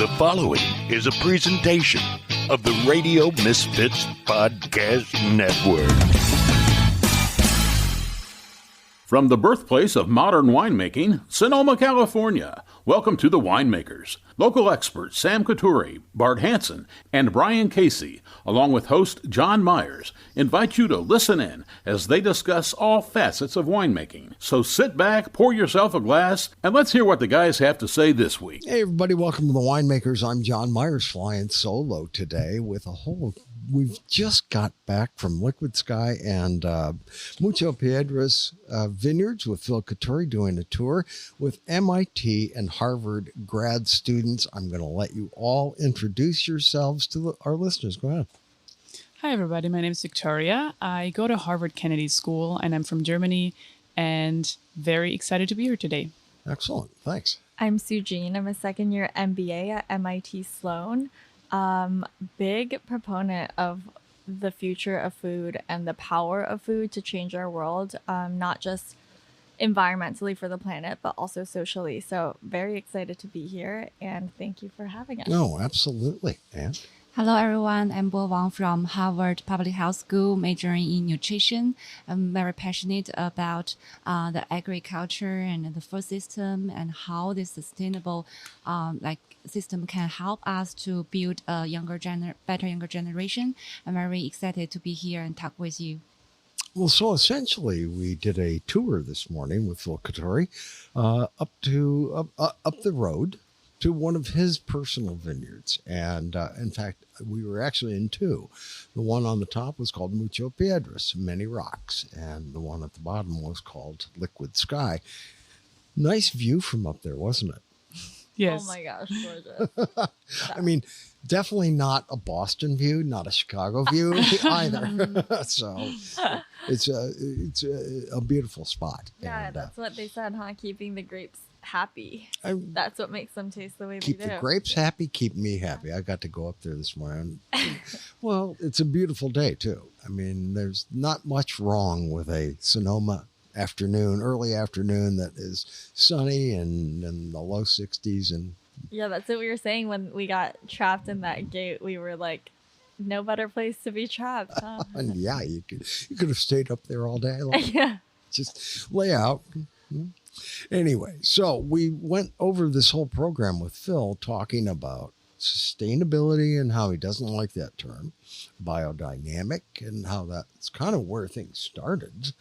The following is a presentation of the Radio Misfits Podcast Network. From the birthplace of modern winemaking, Sonoma, California, welcome to The Winemakers. Local experts Sam Couturi, Bart Hansen, and Brian Casey, along with host John Myers, invite you to listen in as they discuss all facets of winemaking. So sit back, pour yourself a glass, and let's hear what the guys have to say this week. Hey everybody, welcome to The Winemakers. I'm John Myers, flying solo today with a whole... We've just got back from Liquid Sky and Mucho Piedras vineyards with Phil Couturi doing a tour with MIT and Harvard grad students. I'm going to let you all introduce yourselves to our listeners. Go ahead. Hi, everybody. My name is Victoria. I go to Harvard Kennedy School, and I'm from Germany, and very excited to be here today. Excellent. Thanks. I'm Sujeen. I'm a second-year MBA at MIT Sloan. Big proponent of the future of food and the power of food to change our world, not just environmentally for the planet, but also socially. So very excited to be here, and thank you for having us. No, absolutely. And hello, everyone. I'm Bo Wang from Harvard Public Health School, majoring in nutrition. I'm very passionate about the agriculture and the food system and how this sustainable system can help us to build a better younger generation. I'm very excited to be here and talk with you. well, so essentially, we did a tour this morning with Phil Couturi up the road to one of his personal vineyards. And in fact, we were actually in two. The one on the top was called Mucho Piedras, Many Rocks. And the one at the bottom was called Liquid Sky. Nice view from up there, wasn't it? Yes. Oh my gosh, gorgeous. I mean, definitely not a Boston view, not a Chicago view either. So it's a beautiful spot. Yeah, and, that's what they said, huh? Keeping the grapes happy. That's what makes them taste the way they do. Keep the grapes happy, keep me happy. I got to go up there this morning. Well, it's a beautiful day too. I mean, there's not much wrong with a Sonoma early afternoon that is sunny and in the low 60s. And yeah, that's what we were saying when we got trapped in that gate. We were like, no better place to be trapped, huh? and yeah, you could have stayed up there all day long. Yeah. Just lay out. Anyway, so we went over this whole program with Phil talking about sustainability and how he doesn't like that term, biodynamic, and how that's kind of where things started.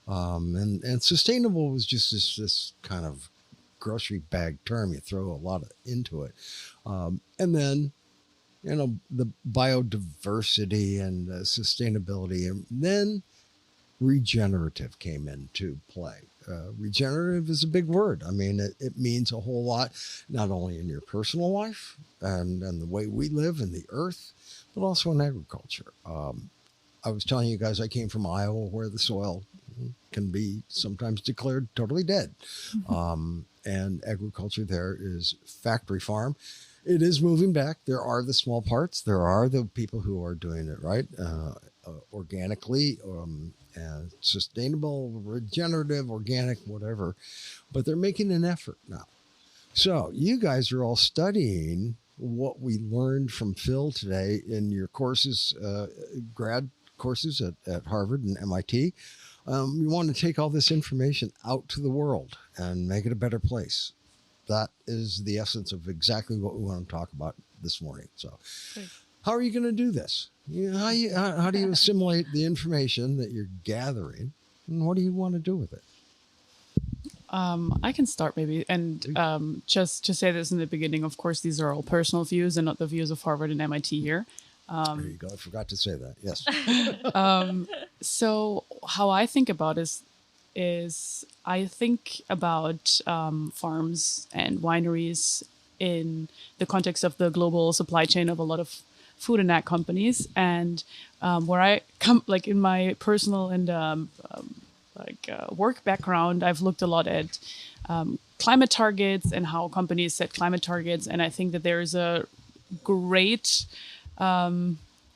And sustainable was just this kind of grocery bag term. You throw a lot into it. And then, the biodiversity and sustainability, and then regenerative came into play. Regenerative is a big word. I mean, it means a whole lot, not only in your personal life and the way we live in the earth, but also in agriculture. I was telling you guys I came from Iowa, where the soil can be sometimes declared totally dead. And agriculture there is factory farm. It is moving back. There are the small parts. There are the people who are doing it right, organically, and sustainable, regenerative, organic, whatever. But they're making an effort now. So you guys are all studying what we learned from Phil today in your courses, grad courses at Harvard and MIT. You want to take all this information out to the world and make it a better place. That is the essence of exactly what we want to talk about this morning. So how are you going to do this? How do you assimilate the information that you're gathering, and what do you want to do with it? I can start maybe. And just to say this in the beginning, of course, these are all personal views and not the views of Harvard and MIT here. There you go. I forgot to say that. Yes. So how I think about is I think about farms and wineries in the context of the global supply chain of a lot of food and ag companies. And where I come, like in my personal and work background, I've looked a lot at climate targets and how companies set climate targets. And I think that there is a great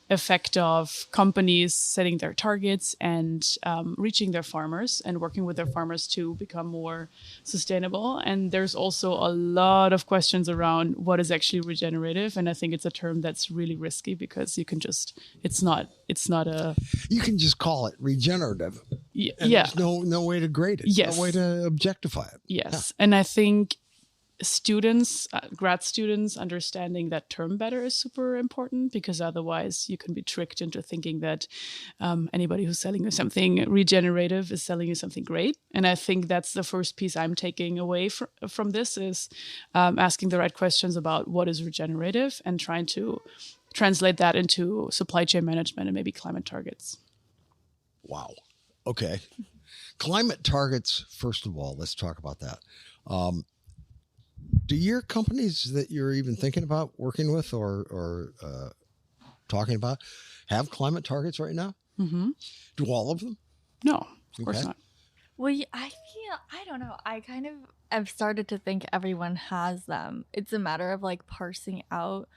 effect of companies setting their targets and reaching their farmers and working with their farmers to become more sustainable. And there's also a lot of questions around what is actually regenerative. And I think it's a term that's really risky because you can just, it's not a... You can just call it regenerative. Yeah. There's no way to grade it. Yes. No way to objectify it. Yes. Yeah. And I think students, grad students, understanding that term better is super important, because otherwise you can be tricked into thinking that anybody who's selling you something regenerative is selling you something great. And I think that's the first piece I'm taking away from this is asking the right questions about what is regenerative and trying to translate that into supply chain management and maybe climate targets. Wow. Okay. Climate targets, first of all, let's talk about that. Do your companies that you're even thinking about working with or talking about have climate targets right now? Mm-hmm. Do all of them? No, of course not. Well, I don't know. I kind of have started to think everyone has them. It's a matter of like parsing out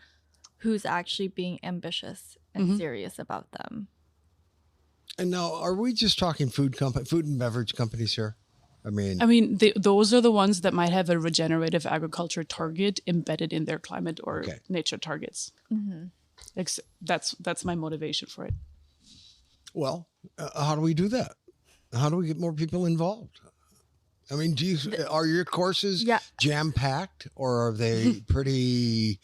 who's actually being ambitious and serious about them. And now, are we just talking food and beverage companies here? I mean, those are the ones that might have a regenerative agriculture target embedded in their climate or nature targets. Mm-hmm. That's my motivation for it. Well, how do we do that? How do we get more people involved? I mean, are your courses jam-packed, or are they pretty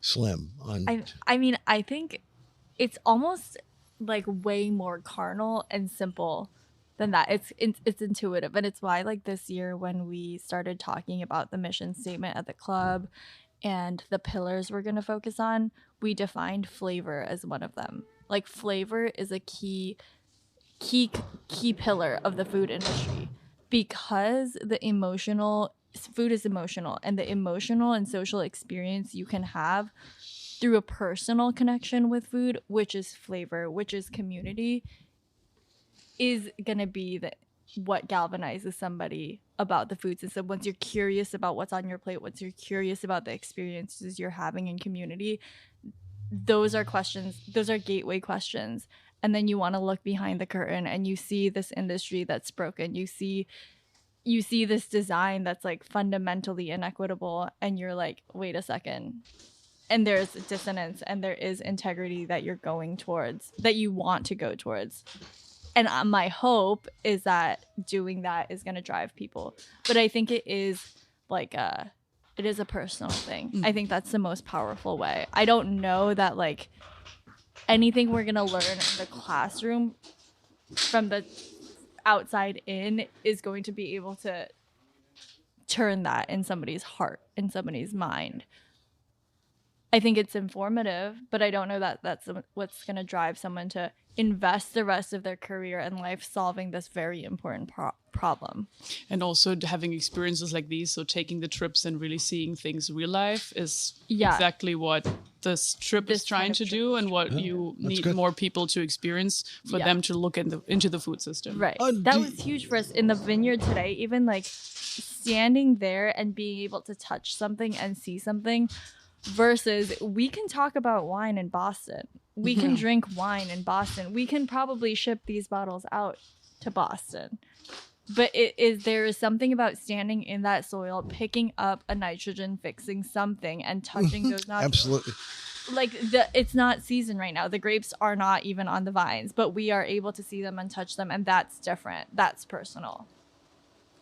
slim? I think it's almost like way more carnal and simple than that. It's intuitive, and it's why like this year when we started talking about the mission statement at the club and the pillars we're going to focus on, we defined flavor as one of them. Like flavor is a key pillar of the food industry, because food is emotional, and the emotional and social experience you can have through a personal connection with food, which is flavor, which is community, is going to be what galvanizes somebody about the food system. Once you're curious about what's on your plate, once you're curious about the experiences you're having in community, those are gateway questions. And then you want to look behind the curtain and you see this industry that's broken. You see this design that's like fundamentally inequitable, and you're like, wait a second. And there's dissonance, and there is integrity that you're going towards, that you want to go towards. And my hope is that doing that is going to drive people. But I think it is a personal thing. I think that's the most powerful way. I don't know that like anything we're going to learn in the classroom from the outside in is going to be able to turn that in somebody's heart, in somebody's mind. I think it's informative, but I don't know that that's what's going to drive someone to invest the rest of their career and life solving this very important problem. And also having experiences like these, so taking the trips and really seeing things real life is exactly what this trip is trying to do, and what you need more people to experience for them to look into the food system. Right. That was huge for us in the vineyard today. Even like standing there and being able to touch something and see something, versus we can talk about wine in Boston. We can drink wine in Boston. We can probably ship these bottles out to Boston. But there is something about standing in that soil, picking up a nitrogen fixing something and touching those nodules. Absolutely. Like it's not season right now. The grapes are not even on the vines, but we are able to see them and touch them, and that's different. That's personal.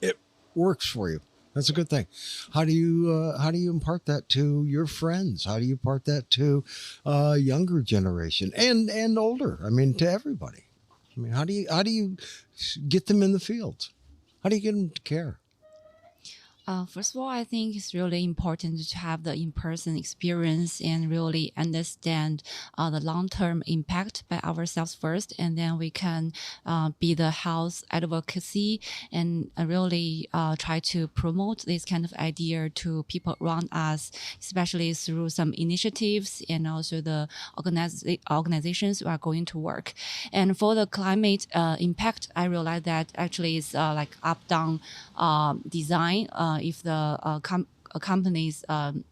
It works for you. That's a good thing. How do you impart that to your friends? How do you impart that to younger generation and older? I mean, to everybody. I mean, how do you get them in the field? How do you get them to care? First of all, I think it's really important to have the in-person experience and really understand the long-term impact by ourselves first, and then we can be the health advocacy and really try to promote this kind of idea to people around us, especially through some initiatives and also the organizations who are going to work. And for the climate impact, I realized that actually it's like up-down design. If the a company's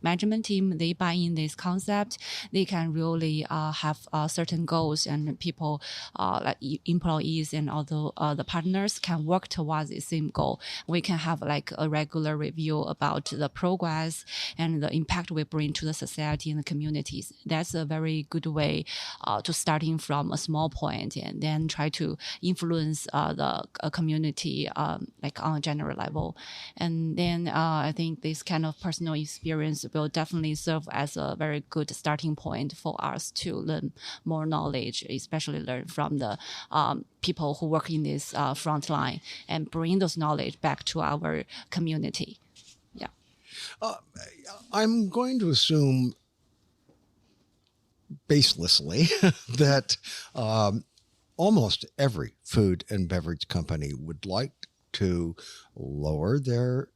management team, they buy in this concept, they can really have certain goals, and people like employees and although the partners can work towards the same goal. We can have like a regular review about the progress and the impact we bring to the society and the communities. That's a very good way to starting from a small point and then try to influence the community like on a general level. And then I think this kind of personal experience will definitely serve as a very good starting point for us to learn more knowledge, especially learn from the people who work in this front line and bring those knowledge back to our community. Yeah. I'm going to assume baselessly that almost every food and beverage company would like to lower their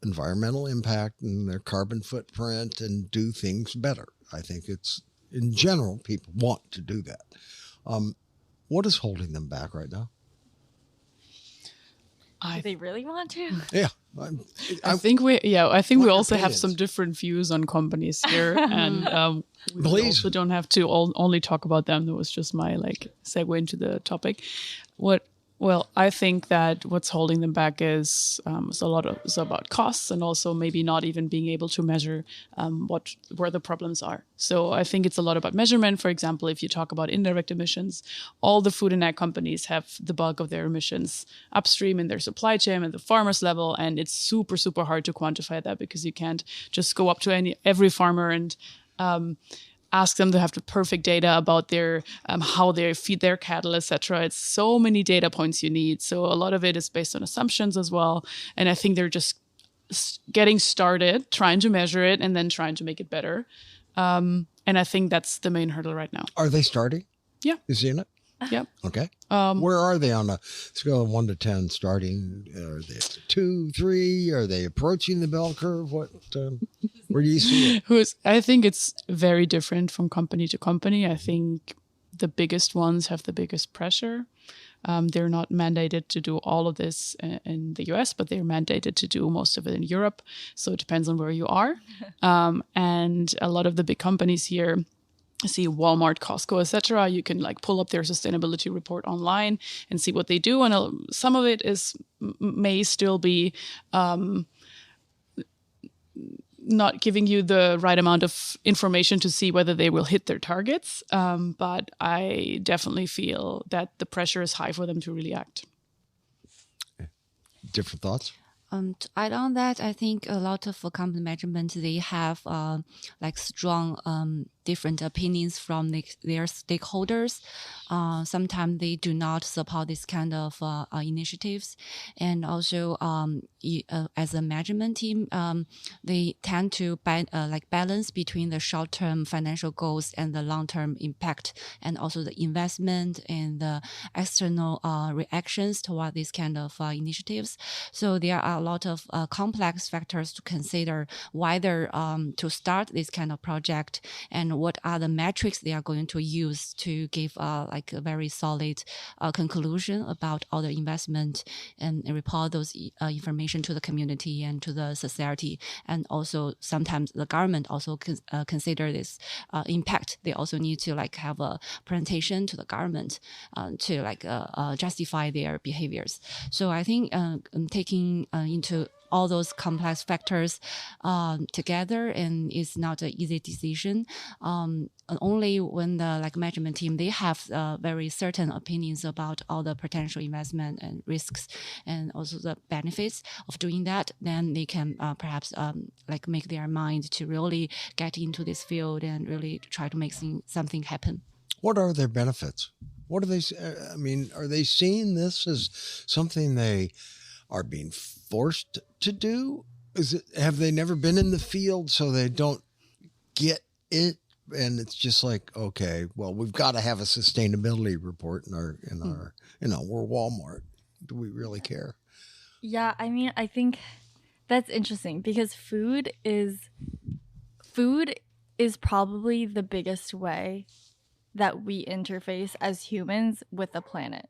environmental impact and their carbon footprint and do things better. I think it's, in general, people want to do that. What is holding them back right now? Do they really want to? Yeah. I think we also have opinions? some different views on companies here, and we Please. also don't have to only talk about them. That was just my like segue into the topic. Well, I think that what's holding them back is it's about costs, and also maybe not even being able to measure where the problems are. So I think it's a lot about measurement. For example, if you talk about indirect emissions, all the food and ag companies have the bulk of their emissions upstream in their supply chain at the farmer's level, and it's super, super hard to quantify that because you can't just go up to every farmer and ask them to have the perfect data about their how they feed their cattle, etc. It's so many data points you need. So a lot of it is based on assumptions as well. And I think they're just getting started, trying to measure it, and then trying to make it better. And I think that's the main hurdle right now. Are they starting? Yeah. You seeing it? Yeah. Okay. Where are they on a scale of 1 to 10 starting? Are they at 2, 3? Are they approaching the bell curve? What? Where do you see it? I think it's very different from company to company. I think the biggest ones have the biggest pressure. They're not mandated to do all of this in the US, but they're mandated to do most of it in Europe. So it depends on where you are. And a lot of the big companies here, see Walmart, Costco, etc. You can like pull up their sustainability report online and see what they do. And some of it may still be not giving you the right amount of information to see whether they will hit their targets. But I definitely feel that the pressure is high for them to really act. Different thoughts? To add on that, I think a lot of company management, they have like strong different opinions from their stakeholders. Sometimes they do not support this kind of initiatives. And also as a management team, they tend to balance between the short-term financial goals and the long-term impact, and also the investment and the external reactions toward these kind of initiatives. So there are a lot of complex factors to consider whether to start this kind of project and what are the metrics they are going to use to give like a very solid conclusion about all the investment and report those information to the community and to the society. And also sometimes the government also consider this impact. They also need to like have a presentation to the government to like justify their behaviors. So I think taking into all those complex factors together, and it's not an easy decision. Only when the like management team, they have very certain opinions about all the potential investment and risks and also the benefits of doing that, then they can perhaps like make their mind to really get into this field and really try to make something happen. What are their benefits? What are they? I mean, are they seeing this as something they are being forced to do? Have they never been in the field, so they don't get it? And it's just like, okay, well, we've got to have a sustainability report in our, we're Walmart. Do we really care? Yeah, I mean, I think that's interesting because food is probably the biggest way that we interface as humans with the planet.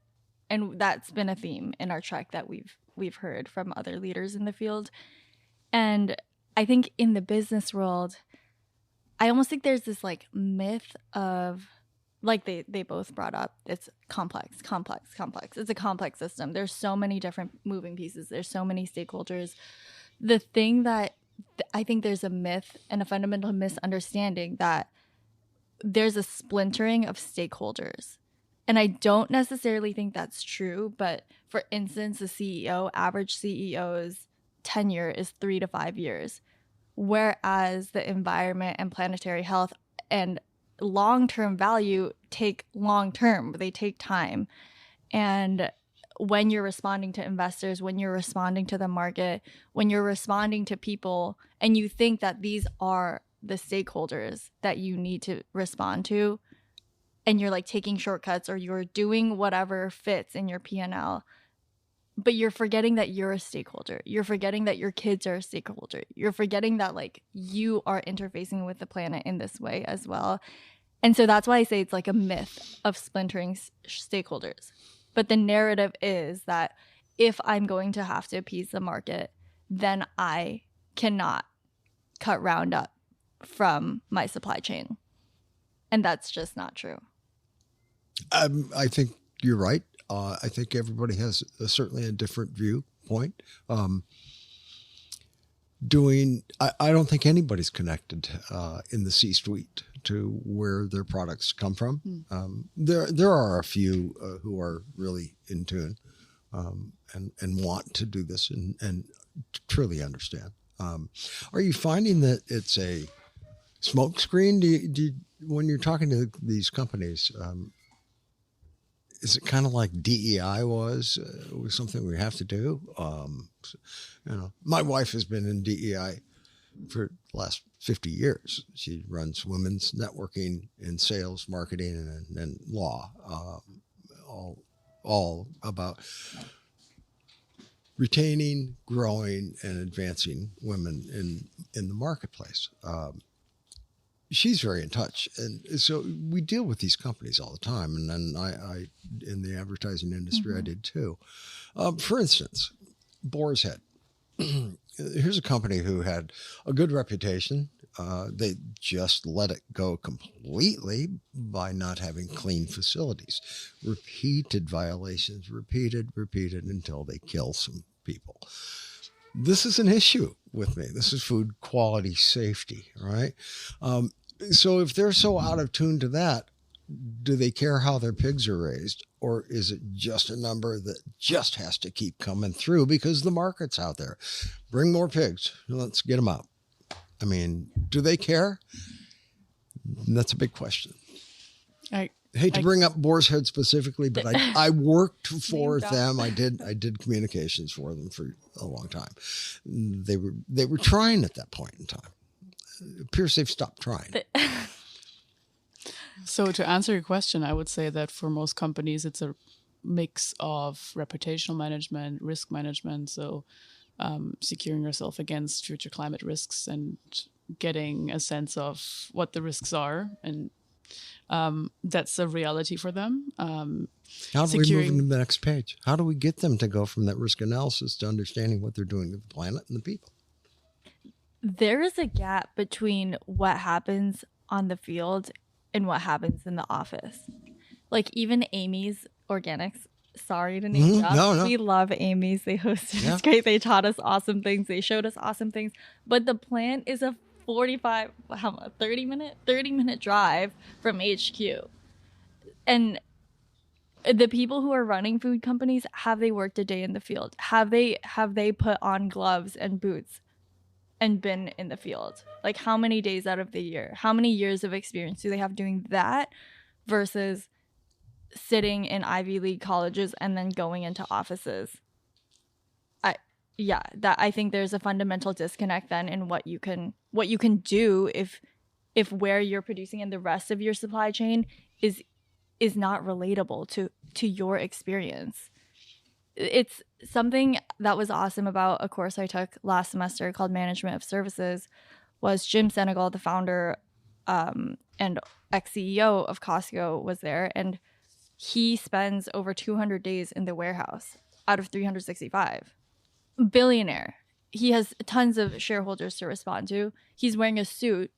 And that's been a theme in our trek that we've heard from other leaders in the field. And I think in the business world, I almost think there's this like myth of, like they both brought up, it's complex. It's a complex system. There's so many different moving pieces. There's so many stakeholders. The thing that I think there's a myth and a fundamental misunderstanding that there's a splintering of stakeholders. And I don't necessarily think that's true. But for instance, average CEO's tenure is 3 to 5 years, whereas the environment and planetary health and long-term value take long-term. They take time. And when you're responding to investors, when you're responding to the market, when you're responding to people, and you think that these are the stakeholders that you need to respond to, and you're like taking shortcuts or you're doing whatever fits in your P&L, but you're forgetting that you're a stakeholder. You're forgetting that your kids are a stakeholder. You're forgetting that like you are interfacing with the planet in this way as well. And so that's why I say it's like a myth of splintering stakeholders. But the narrative is that if I'm going to have to appease the market, then I cannot cut Roundup from my supply chain. And that's just not true. I think you're right. I think everybody has certainly a different viewpoint. I don't think anybody's connected in the C-suite to where their products come from. There are a few who are really in tune and want to do this and truly understand. Are you finding that it's a smokescreen? Do you, when you're talking to these companies, is it kind of like DEI was something we have to do? My wife has been in DEI for the last 50 years. She runs women's networking in sales, marketing, and law, all about retaining, growing, and advancing women in the marketplace. She's very in touch. And so we deal with these companies all the time. And then I in the advertising industry, I did too. For instance, Boar's Head. Here's a company who had a good reputation. They just let it go completely by not having clean facilities. Repeated violations, repeated until they kill some people. This is an issue with me. This is food quality safety, right? So if they're so out of tune to that, do they care how their pigs are raised? Or is it just a number that just has to keep coming through because the market's out there? Bring more pigs. Let's get them out. I mean, do they care? That's a big question. I hate to bring up Boar's Head specifically, but I worked for them. I did communications for them for a long time. They were trying at that point in time. It appears they've stopped trying. So to answer your question, I would say that for most companies, it's a mix of reputational management, risk management. So securing yourself against future climate risks and getting a sense of what the risks are. And that's a reality for them. How do we move to the next page? How do we get them to go from that risk analysis to understanding what they're doing to the planet and the people? There is a gap between what happens on the field and what happens in the office. Like even Amy's Organics, sorry to name drop. No. We love Amy's. They hosted us great. They taught us awesome things. They showed us awesome things. But the plant is a 30 minute drive from HQ. And the people who are running food companies, have they worked a day in the field? Have they put on gloves and boots and been in the field? Like how many days out of the year? How many years of experience do they have doing that versus sitting in Ivy League colleges and then going into offices? I think there's a fundamental disconnect then in what you can do if where you're producing and the rest of your supply chain is not relatable to your experience. It's something that was awesome about a course I took last semester called Management of Services. Was Jim Senegal, the founder and ex-CEO of Costco, was there, and he spends over 200 days in the warehouse out of 365. Billionaire. he has tons of shareholders to respond to. He's wearing a suit,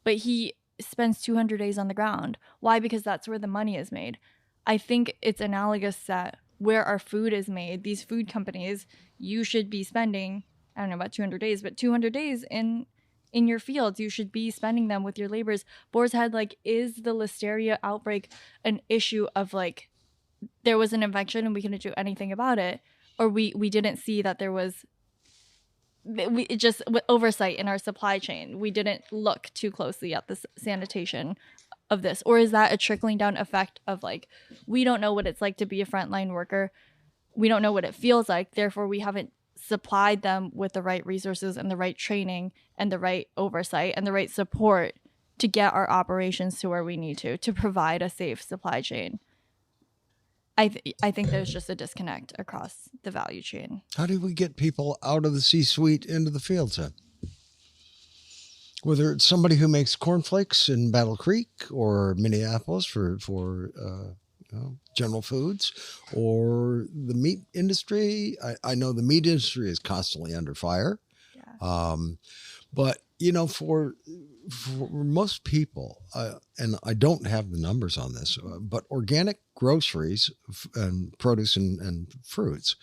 but he spends 200 days on the ground. Why? Because that's where the money is made. I think it's analogous that where our food is made, these food companies, you should be spending, I don't know about 200 days, but 200 days in your fields. You should be spending them with your laborers. Boar's Head, like, is the listeria outbreak an issue of, like, there was an infection and we couldn't do anything about it? Or we didn't see that there was just oversight in our supply chain. We didn't look too closely at the sanitation of this. Or is that a trickling down effect of, like, we don't know what it's like to be a frontline worker. We don't know what it feels like. Therefore, we haven't supplied them with the right resources and the right training and the right oversight and the right support to get our operations to where we need to provide a safe supply chain. I think there's just a disconnect across the value chain. How do we get people out of the C-suite into the fields then? Whether it's somebody who makes cornflakes in Battle Creek or Minneapolis for General Foods, or the meat industry. I know the meat industry is constantly under fire. Yeah. But, you know, for most people, and I don't have the numbers on this, but organic groceries and produce and fruits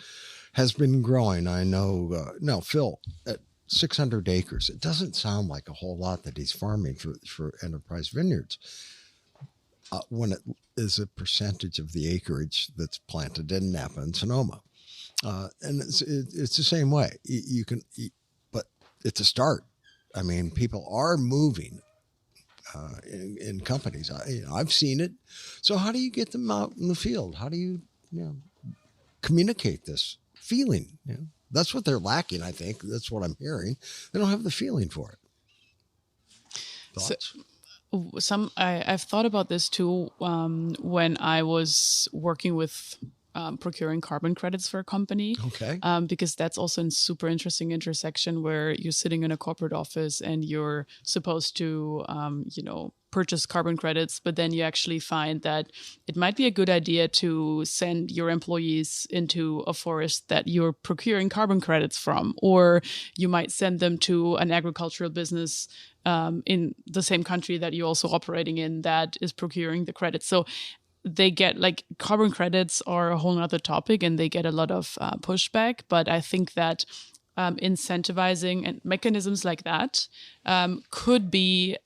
has been growing. I know, now, Phil, at 600 acres, it doesn't sound like a whole lot that he's farming for Enterprise Vineyards. When it is a percentage of the acreage that's planted in Napa and Sonoma. And it's the same way. You can, but it's a start. I mean, people are moving in companies. I've seen it. So how do you get them out in the field? How do you communicate this feeling? That's what they're lacking, I think. That's what I'm hearing. They don't have the feeling for it. Thoughts? I've thought about this too when I was working with procuring carbon credits for a company. Okay. Because that's also a super interesting intersection where you're sitting in a corporate office and you're supposed to, purchase carbon credits, but then you actually find that it might be a good idea to send your employees into a forest that you're procuring carbon credits from, or you might send them to an agricultural business in the same country that you're also operating in that is procuring the credits. So they get, like, carbon credits are a whole nother topic and they get a lot of pushback. But I think that incentivizing and mechanisms like that could be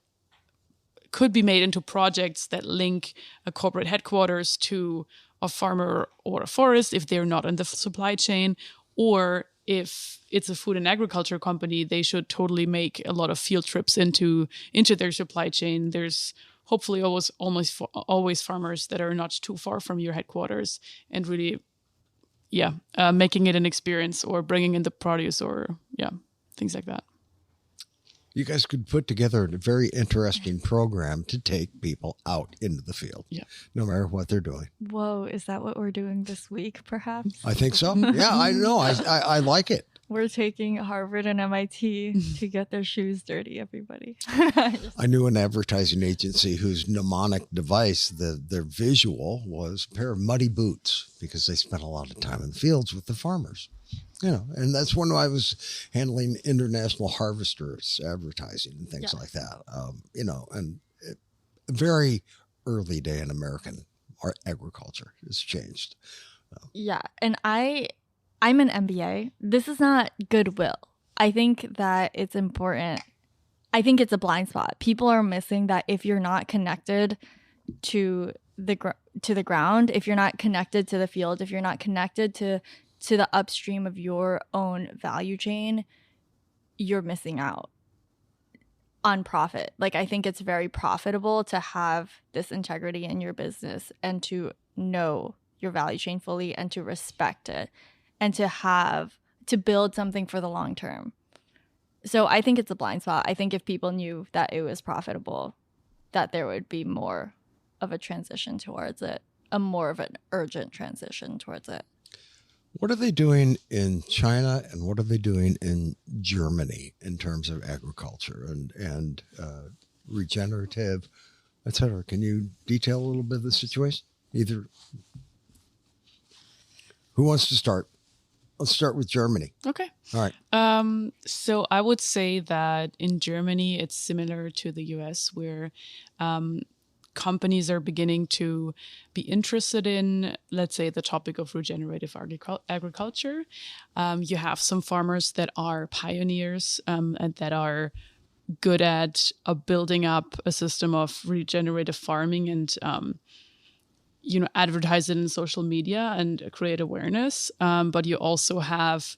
made into projects that link a corporate headquarters to a farmer or a forest if they're not in the supply chain, or if it's a food and agriculture company, they should totally make a lot of field trips into their supply chain. There's hopefully always farmers that are not too far from your headquarters, and really, making it an experience, or bringing in the produce, or things like that. You guys could put together a very interesting program to take people out into the field, no matter what they're doing. Whoa, is that what we're doing this week, perhaps? I think so. Yeah, I know. I like it. We're taking Harvard and MIT to get their shoes dirty, everybody. I knew an advertising agency whose mnemonic device, their visual, was a pair of muddy boots, because they spent a lot of time in the fields with the farmers. And that's when I was handling international harvesters advertising and things like that. And a very early day in American agriculture has changed. Yeah. And I'm an MBA. This is not goodwill. I think that it's important. I think it's a blind spot. People are missing that if you're not connected to the ground, if you're not connected to the field, if you're not connected to the upstream of your own value chain, you're missing out on profit. Like, I think it's very profitable to have this integrity in your business and to know your value chain fully and to respect it and to build something for the long term. So I think it's a blind spot. I think if people knew that it was profitable, that there would be more of a transition towards it, more of an urgent transition towards it. What are they doing in China and what are they doing in Germany in terms of agriculture and regenerative, et cetera? Can you detail a little bit of the situation? Either. Who wants to start? Let's start with Germany. Okay. All right. So I would say that in Germany, it's similar to the US, where companies are beginning to be interested in, let's say, the topic of regenerative agriculture. You have some farmers that are pioneers and that are good at building up a system of regenerative farming and advertise it in social media and create awareness. But you also have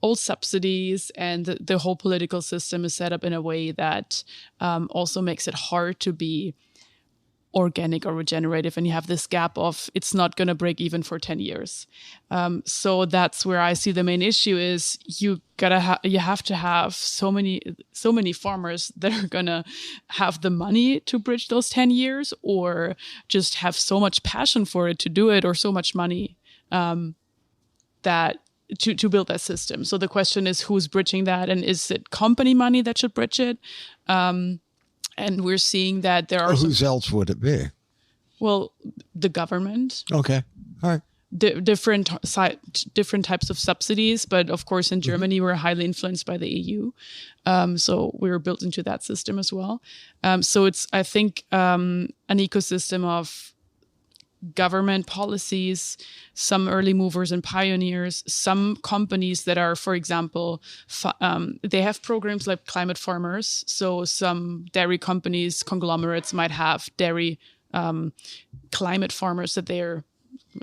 old subsidies, and the whole political system is set up in a way that also makes it hard to be organic or regenerative. And you have this gap of it's not going to break even for 10 years. So that's where I see the main issue is you have to have so many farmers that are going to have the money to bridge those 10 years or just have so much passion for it to do it or so much money that to build that system. So the question is who's bridging that, and is it company money that should bridge it? And we're seeing that there are whose else would it be? Well, the government. Okay. All right. Different types of subsidies, but of course in Germany we're highly influenced by the EU, so we're built into that system as well. So it's, I think, an ecosystem of government policies, some early movers and pioneers, some companies that are, for example, they have programs like climate farmers. So some dairy companies, conglomerates might have dairy climate farmers that they're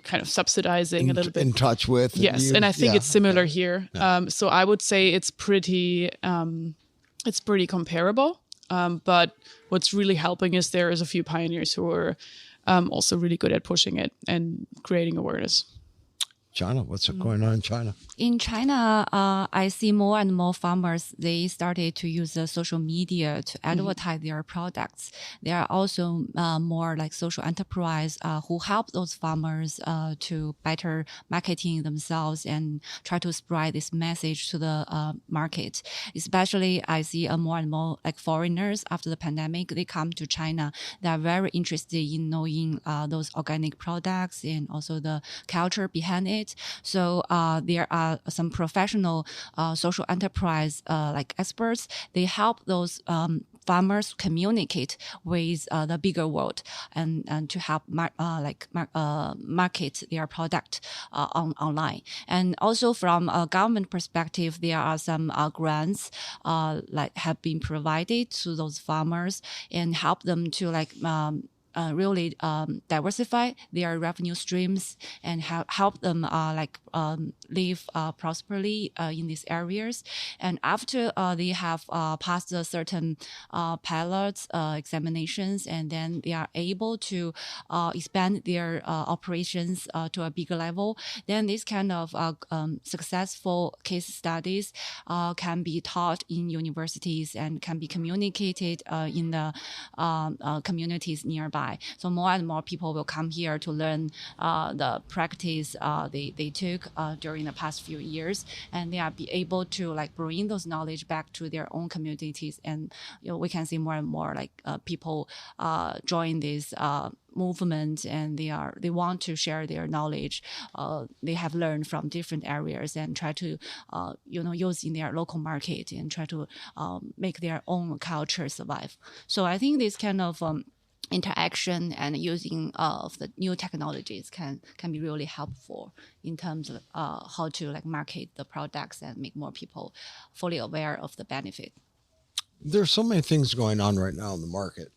kind of subsidizing a little bit. In touch with. Yes, and I think it's similar here. Yeah. So I would say it's pretty comparable. But what's really helping is there is a few pioneers who are also really good at pushing it and creating awareness. China, what's going on in China? In China, I see more and more farmers, they started to use the social media to advertise their products. There are also more like social enterprise who help those farmers to better marketing themselves and try to spread this message to the market. Especially, I see more and more like foreigners after the pandemic, they come to China. They are very interested in knowing those organic products and also the culture behind it. So there are some professional social enterprise like experts. They help those farmers communicate with the bigger world and to help market their product online. And also from a government perspective, there are some grants like have been provided to those farmers and help them to really diversify their revenue streams and help them live prosperly in these areas. And after they have passed a certain pilots examinations, and then they are able to expand their operations to a bigger level, then this kind of successful case studies can be taught in universities and can be communicated in the communities nearby. So more and more people will come here to learn the practice they took during the past few years, and they are be able to bring those knowledge back to their own communities. And we can see more and more people join this movement, and they want to share their knowledge they have learned from different areas and try to use in their local market and try to make their own culture survive. So I think this kind of interaction and using of the new technologies can be really helpful in terms of how to market the products and make more people fully aware of the benefit. There's so many things going on right now in the market.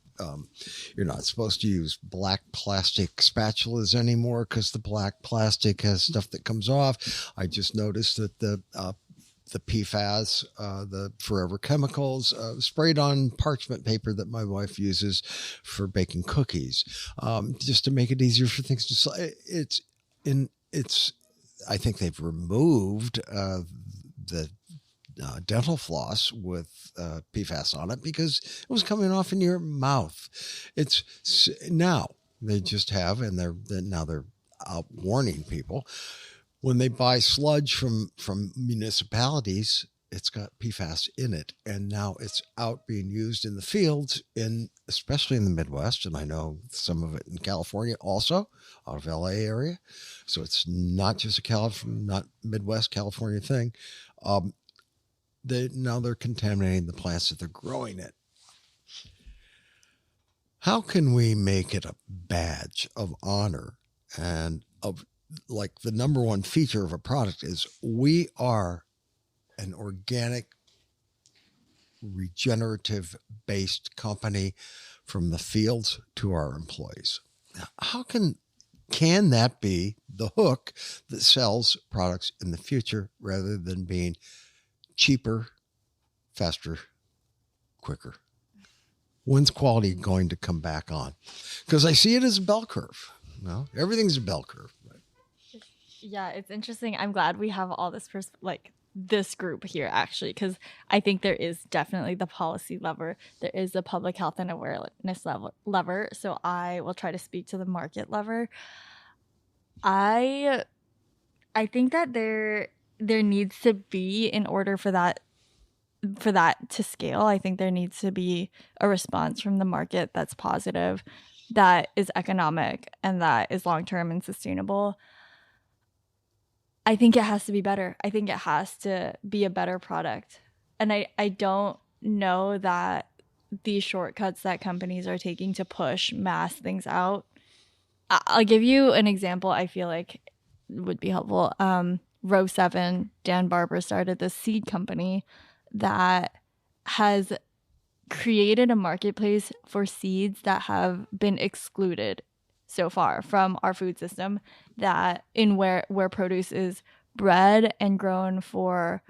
You're not supposed to use black plastic spatulas anymore because the black plastic has stuff that comes off. I just noticed that the PFAS, the forever chemicals, sprayed on parchment paper that my wife uses for baking cookies, just to make it easier for things to. I think they've removed the dental floss with PFAS on it because it was coming off in your mouth. It's now they just have, and they're out warning people. When they buy sludge from municipalities, it's got PFAS in it, and now it's out being used in the fields, especially in the Midwest, and I know some of it in California also, out of LA area. So it's not just not Midwest California thing. Now they're contaminating the plants that they're growing it. How can we make it a badge of honor and of, like, the number one feature of a product is we are an organic, regenerative based company from the fields to our employees? How can that be the hook that sells products in the future rather than being cheaper, faster, quicker? When's quality going to come back on? Because I see it as a bell curve. No, everything's a bell curve. Right? Yeah, it's interesting. I'm glad we have all this this group here, actually, because I think there is definitely the policy lever. There is the public health and awareness lever. So I will try to speak to the market lever. I think that there needs to be, in order for that to scale, I think there needs to be a response from the market that's positive, that is economic, and that is long-term and sustainable. I think it has to be better. I think it has to be a better product. And I don't know that these shortcuts that companies are taking to push mass things out. I'll give you an example I feel like would be helpful. Row 7, Dan Barber started this seed company that has created a marketplace for seeds that have been excluded so far from our food system, that in where produce is bred and grown for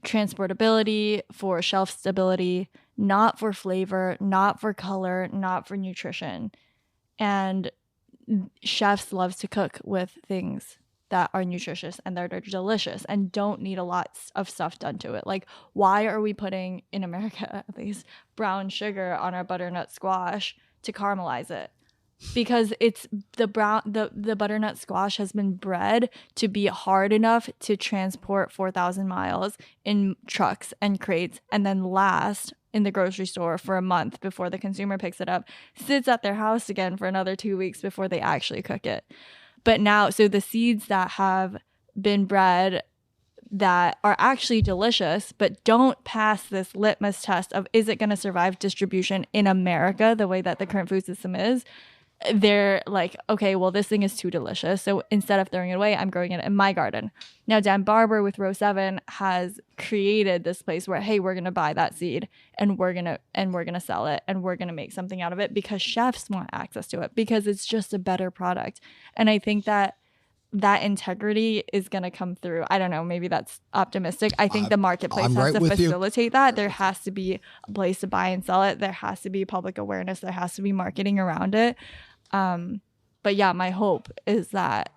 transportability, for shelf stability, not for flavor, not for color, not for nutrition. And chefs love to cook with things that are nutritious and that are delicious and don't need a lot of stuff done to it. Like, why are we putting, in America at least, brown sugar on our butternut squash to caramelize it? Because it's the butternut squash has been bred to be hard enough to transport 4,000 miles in trucks and crates, and then last in the grocery store for a month before the consumer picks it up, sits at their house again for another 2 weeks before they actually cook it. But now, so the seeds that have been bred that are actually delicious, but don't pass this litmus test of, is it going to survive distribution in America the way that the current food system is? They're like, okay, well, this thing is too delicious, so instead of throwing it away, I'm growing it in my garden. Now, Dan Barber with Row 7 has created this place where, hey, we're gonna buy that seed and we're gonna sell it and we're gonna make something out of it because chefs want access to it, because it's just a better product. And I think that integrity is going to come through. I don't know, maybe that's optimistic. I think the marketplace has to facilitate that. There has to be a place to buy and sell it. There has to be public awareness. There has to be marketing around it. But yeah, my hope is that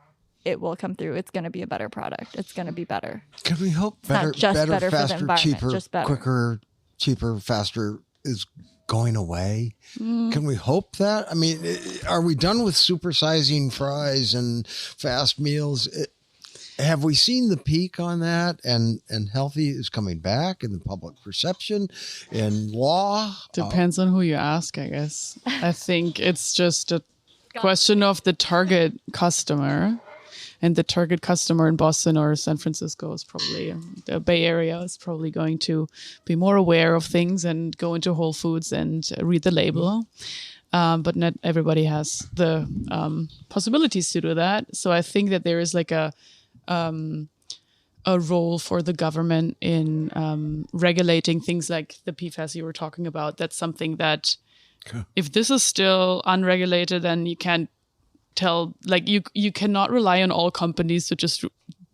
it will come through. It's going to be a better product. It's going to be better. Can we hope better, faster, cheaper, quicker, cheaper, faster is going away? Can we hope that? I mean, are we done with supersizing fries and fast meals? Have we seen the peak on that? And healthy is coming back in the public perception and law? Depends on who you ask, I guess. I think it's just a question of the target customer. And the target customer in Boston or San Francisco is probably, the Bay Area is probably going to be more aware of things and go into Whole Foods and read the label. But not everybody has the possibilities to do that. So I think that there is like a role for the government in regulating things like the PFAS you were talking about. That's something that if this is still unregulated, then you can't tell, like you cannot rely on all companies to just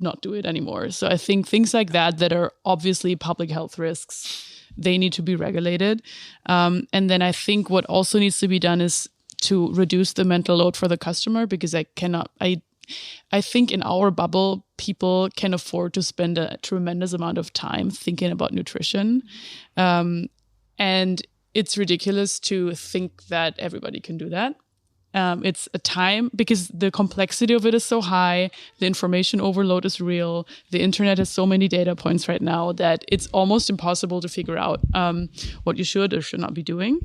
not do it anymore. So I think things like that are obviously public health risks, they need to be regulated. And then I think what also needs to be done is to reduce the mental load for the customer, because I think in our bubble, people can afford to spend a tremendous amount of time thinking about nutrition. And it's ridiculous to think that everybody can do that. It's a time, because the complexity of it is so high, the information overload is real, the internet has so many data points right now that it's almost impossible to figure out what you should or should not be doing.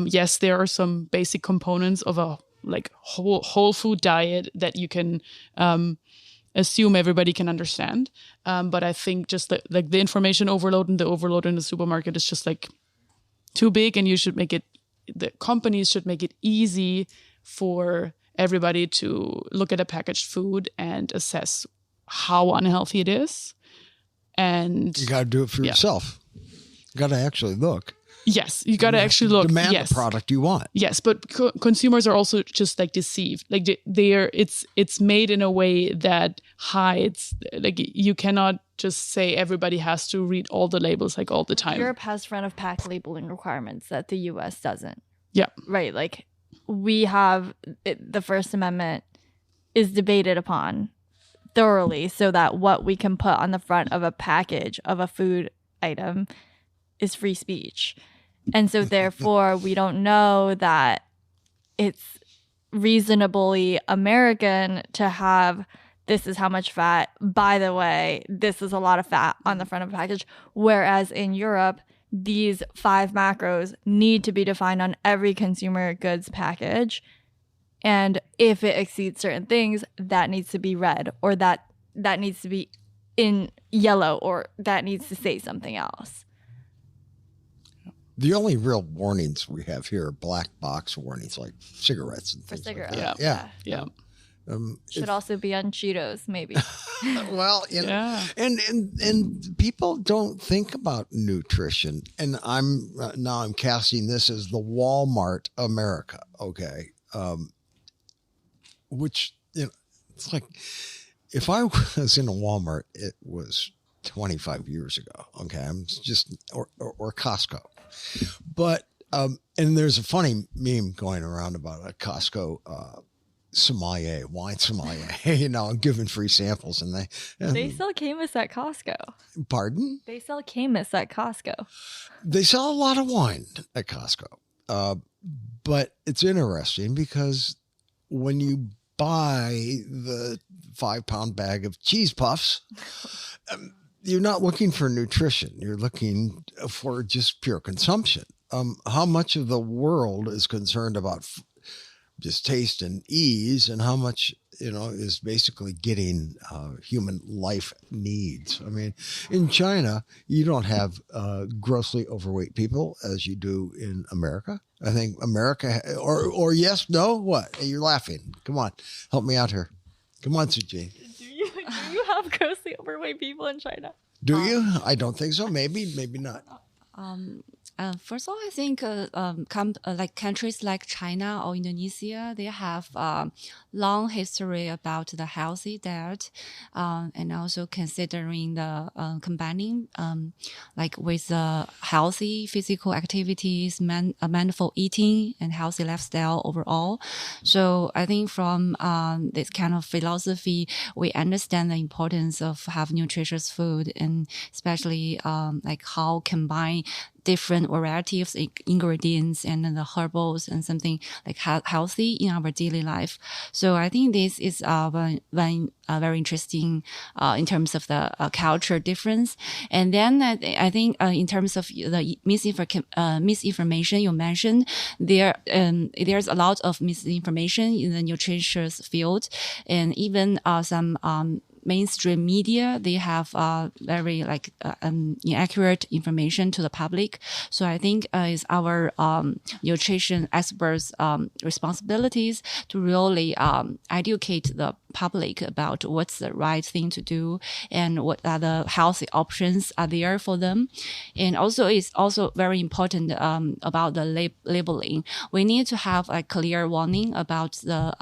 Yes, there are some basic components of a whole food diet that you can assume everybody can understand. But I think just the information overload and the overload in the supermarket is just too big, and the companies should make it easy for everybody to look at a packaged food and assess how unhealthy it is. And you got to do it for yourself. You got to actually look. Yes, you got to actually look. Demand the product you want. Yes, but consumers are also just deceived. It's made in a way that hides. You cannot just say everybody has to read all the labels all the time. Europe has front of pack labeling requirements that the US doesn't. Yeah. Right. We have the First Amendment is debated upon thoroughly so that what we can put on the front of a package of a food item is free speech. And so therefore we don't know that it's reasonably American to have, this is how much fat, by the way, this is a lot of fat on the front of a package. Whereas in Europe, these 5 macros need to be defined on every consumer goods package. And if it exceeds certain things, that needs to be red, or that needs to be in yellow, or that needs to say something else. The only real warnings we have here are black box warnings, like cigarettes and things. For cigarettes. Like that. Yeah. Should also be on Cheetos, maybe. Well, and people don't think about nutrition. And I'm casting this as the Walmart America, okay? Which, it's like, if I was in a Walmart, it was 25 years ago, okay? I'm just, or Costco. But, and there's a funny meme going around about a Costco sommelier, wine sommelier, giving free samples, and they sell Camus at Costco. Pardon? They sell Camus at Costco. They sell a lot of wine at Costco, but it's interesting because when you buy the 5-pound bag of cheese puffs, you're not looking for nutrition. You're looking for just pure consumption. How much of the world is concerned about just taste and ease, and how much, is basically getting human life needs? I mean, in China, you don't have grossly overweight people as you do in America. I think America, or yes, no, what? You're laughing. Come on, help me out here. Come on, Sujin. Do you have grossly overweight people in China? Do you? I don't think so. Maybe not. First of all, I think like countries like China or Indonesia, they have long history about the healthy diet, and also considering the combining like with healthy physical activities, mindful eating, and healthy lifestyle overall. So I think from this kind of philosophy, we understand the importance of have nutritious food, and especially like how combine different varieties of ingredients and the herbals and something like healthy in our daily life. So I think this is one very interesting in terms of the culture difference. And then I think in terms of the misinformation you mentioned, there's a lot of misinformation in the nutritious field, and even some mainstream media, they have very inaccurate information to the public. So I think it's our nutrition experts' responsibilities to really educate the public about what's the right thing to do and what are the healthy options are there for them. And also it's also very important about the labeling. We need to have a clear warning about the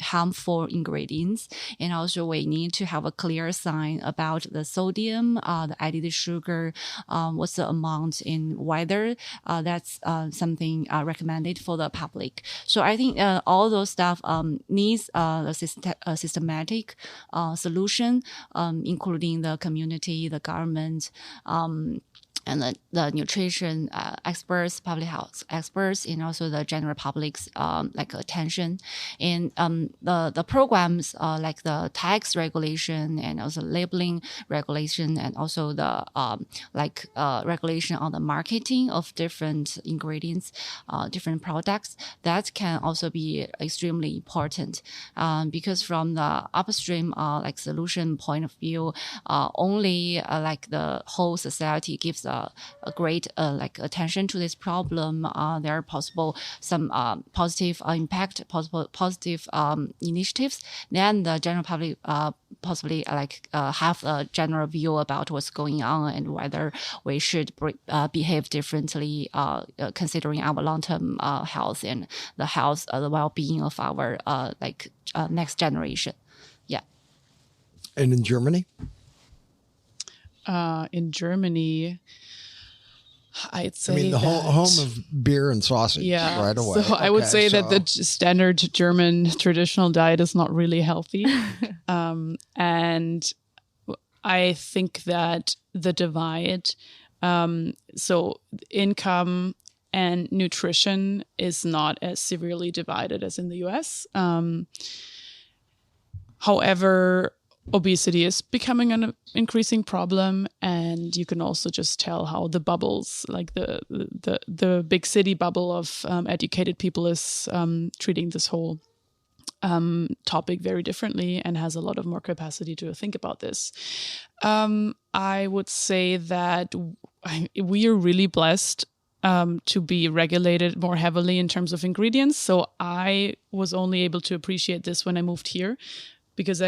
harmful ingredients, and also we need to have a clear sign about the sodium, the added sugar, what's the amount, and whether that's something recommended for the public. So I think all those stuff needs a systematic solution, including the community, the government, and the nutrition experts, public health experts, and also the general public's like attention. And the programs like the tax regulation and also labeling regulation, and also the regulation on the marketing of different ingredients, different products, that can also be extremely important, because from the upstream like solution point of view, only like the whole society gives a great like attention to this problem. There are possible some positive impact, positive initiatives. Then the general public possibly have a general view about what's going on and whether we should behave differently, considering our long-term health and the health, the well-being of our next generation. Yeah. And in Germany? In Germany, I'd say the home of beer and sausage, yeah, right away. So I would say that the standard German traditional diet is not really healthy. And I think that the divide, so income and nutrition is not as severely divided as in the US. However, obesity is becoming an increasing problem, and you can also just tell how the bubbles, like the big city bubble of educated people, is treating this whole topic very differently and has a lot of more capacity to think about this. I would say that we are really blessed to be regulated more heavily in terms of ingredients. So I was only able to appreciate this when I moved here, because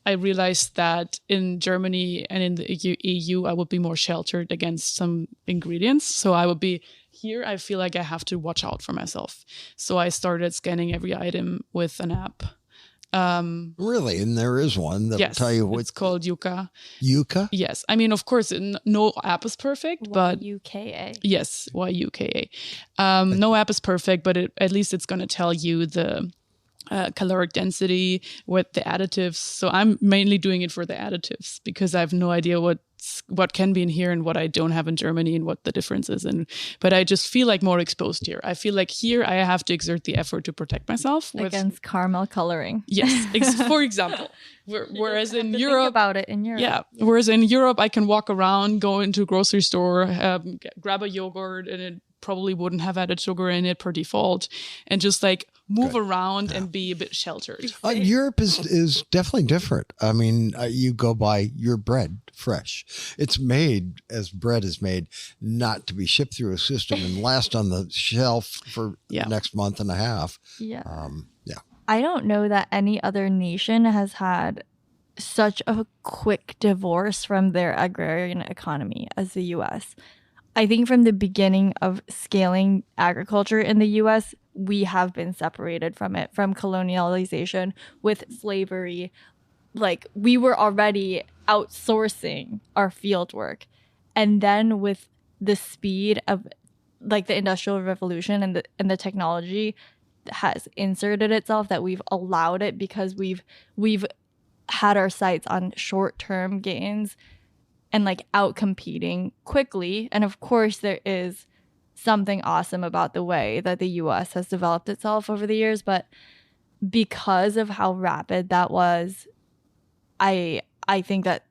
I realized that in Germany and in the EU, I would be more sheltered against some ingredients. So I would be here. I feel like I have to watch out for myself. So I started scanning every item with an app. Really? And there is one that will tell you what it's called Yuka. Yuka? Yes. I mean, of course, no app is perfect, but YUKA. Yes, YUKA. No app is perfect, but at least it's going to tell you the caloric density with the additives. So I'm mainly doing it for the additives, because I have no idea what can be in here and what I don't have in Germany and what the difference is. But I just feel like more exposed here. I feel like here I have to exert the effort to protect myself against caramel coloring. Yes, for example. Whereas in Europe, think about it in Europe. Yeah. Whereas in Europe, I can walk around, go into a grocery store, grab a yogurt, and it probably wouldn't have added sugar in it per default, and just like move around and be a bit sheltered. Europe is definitely different. I mean, you go buy your bread fresh. It's made as bread is made, not to be shipped through a system and last on the shelf for the next month and a half. Yeah. I don't know that any other nation has had such a quick divorce from their agrarian economy as the U.S. I think from the beginning of scaling agriculture in the U.S., we have been separated from it, from colonialization with slavery. Like, we were already outsourcing our field work. And then with the speed of like the Industrial Revolution and the technology has inserted itself, that we've allowed it because we've had our sights on short-term gains and like out competing quickly. And of course, there is something awesome about the way that the US has developed itself over the years. But because of how rapid that was, I think that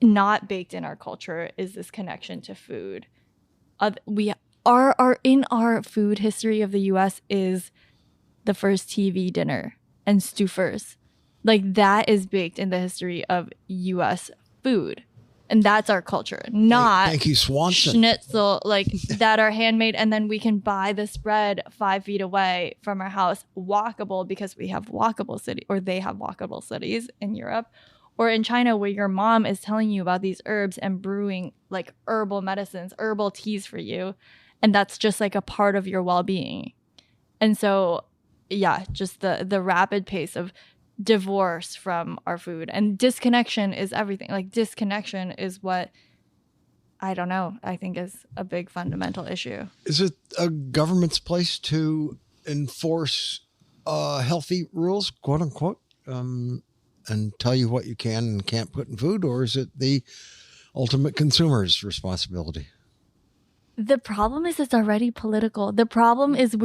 not baked in our culture is this connection to food. We are in our food history of the US is the first TV dinner and Stouffer's. Like, that is baked in the history of US food. And that's our culture, not thank you, Swanson. Schnitzel, like that are handmade. And then we can buy this bread 5 feet away from our house, walkable, because we have walkable city, or they have walkable cities in Europe, or in China, where your mom is telling you about these herbs and brewing like herbal medicines, herbal teas for you. And that's just like a part of your well-being. And so, yeah, just the rapid pace of divorce from our food and disconnection is everything. Like, disconnection is what, I don't know, I think is a big fundamental issue. Is it a government's place to enforce healthy rules, quote unquote, and tell you what you can and can't put in food? Or is it the ultimate consumer's responsibility. The problem is it's already political. The problem is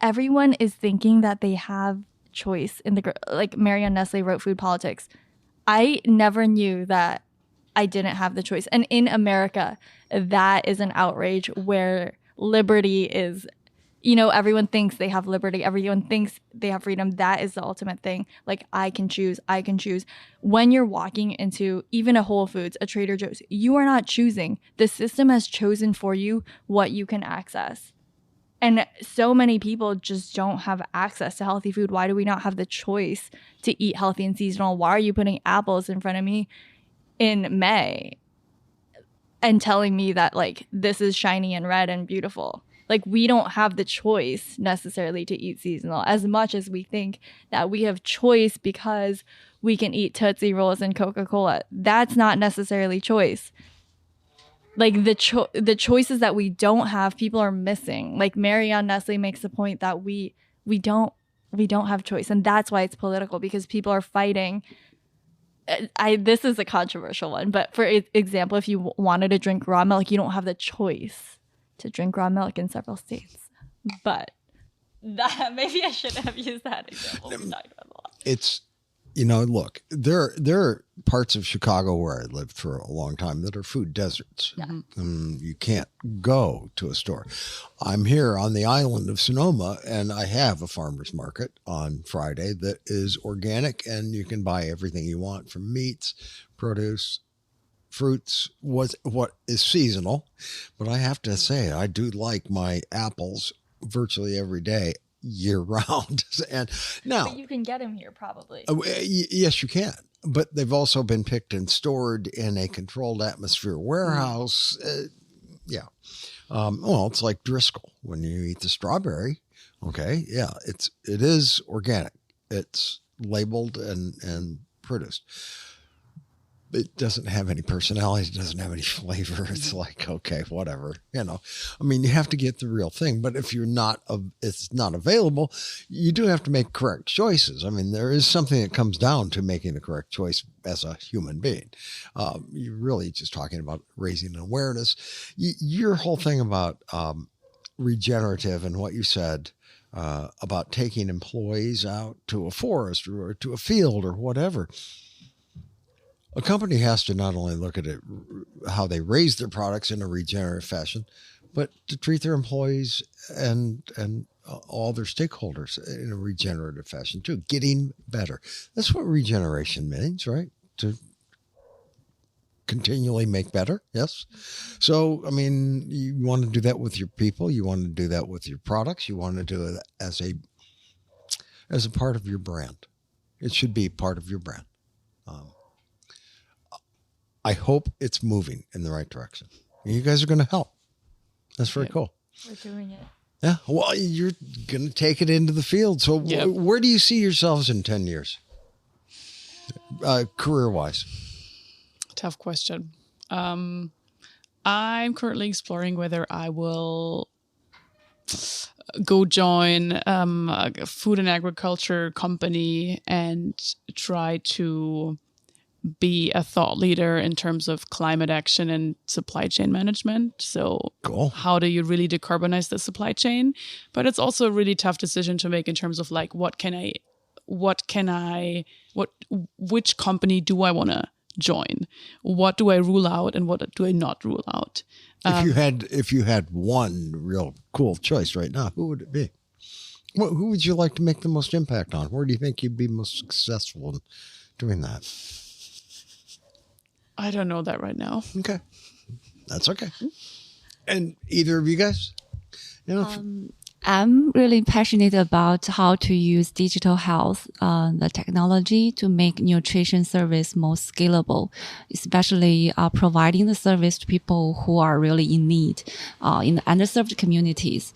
everyone is thinking that they have choice in like Marianne Nestle wrote Food Politics. I never knew that I didn't have the choice. And in America, that is an outrage where liberty is, everyone thinks they have liberty. Everyone thinks they have freedom. That is the ultimate thing. Like, I can choose. When you're walking into even a Whole Foods, a Trader Joe's, you are not choosing. The system has chosen for you what you can access. And so many people just don't have access to healthy food. Why do we not have the choice to eat healthy and seasonal? Why are you putting apples in front of me in May and telling me that, like, this is shiny and red and beautiful? Like, we don't have the choice necessarily to eat seasonal as much as we think that we have choice because we can eat Tootsie Rolls and Coca-Cola. That's not necessarily choice. Like, the choices that we don't have, people are missing. Like, Marianne Nestle makes the point that we don't have choice, and that's why it's political, because people are fighting. This is a controversial one, but for example, if you wanted to drink raw milk, you don't have the choice to drink raw milk in several states. But maybe I shouldn't have used that example. We talked about a lot. It's, look, there are parts of Chicago where I lived for a long time that are food deserts. Yeah. You can't go to a store. I'm here on the island of Sonoma, and I have a farmer's market on Friday that is organic, and you can buy everything you want from meats, produce, fruits, what is seasonal. But I have to say, I do like my apples virtually every day, year round. And now, but you can get them here probably. Yes, you can. But they've also been picked and stored in a controlled atmosphere warehouse. Well, it's like Driscoll when you eat the strawberry. Okay, yeah, it is organic. It's labeled and produced. It doesn't have any personality. It doesn't have any flavor. It's like, okay, whatever, I mean, you have to get the real thing, but if it's not available, you do have to make correct choices. I mean, there is something that comes down to making the correct choice as a human being. You're really just talking about raising awareness. Your whole thing about regenerative and what you said about taking employees out to a forest or to a field or whatever. A company has to not only look at it, how they raise their products in a regenerative fashion, but to treat their employees and all their stakeholders in a regenerative fashion too, getting better. That's what regeneration means, right? To continually make better. Yes. So, I mean, you want to do that with your people. You want to do that with your products. You want to do it as a part of your brand. It should be part of your brand. I hope it's moving in the right direction. You guys are going to help. That's very cool. We're doing it. Yeah. Well, you're going to take it into the field. So where do you see yourselves in 10 years? Career-wise? Tough question. I'm currently exploring whether I will go join a food and agriculture company and try to be a thought leader in terms of climate action and supply chain management. So cool. How do you really decarbonize the supply chain? But it's also a really tough decision to make in terms of like, which company do I want to join? What do I rule out and what do I not rule out? If you had one real cool choice right now, who would it be? Who would you like to make the most impact on? Where do you think you'd be most successful in doing that? I don't know that right now. Okay. That's okay. And either of you guys? I'm really passionate about how to use digital health, the technology to make nutrition service more scalable, especially providing the service to people who are really in need, in the underserved communities,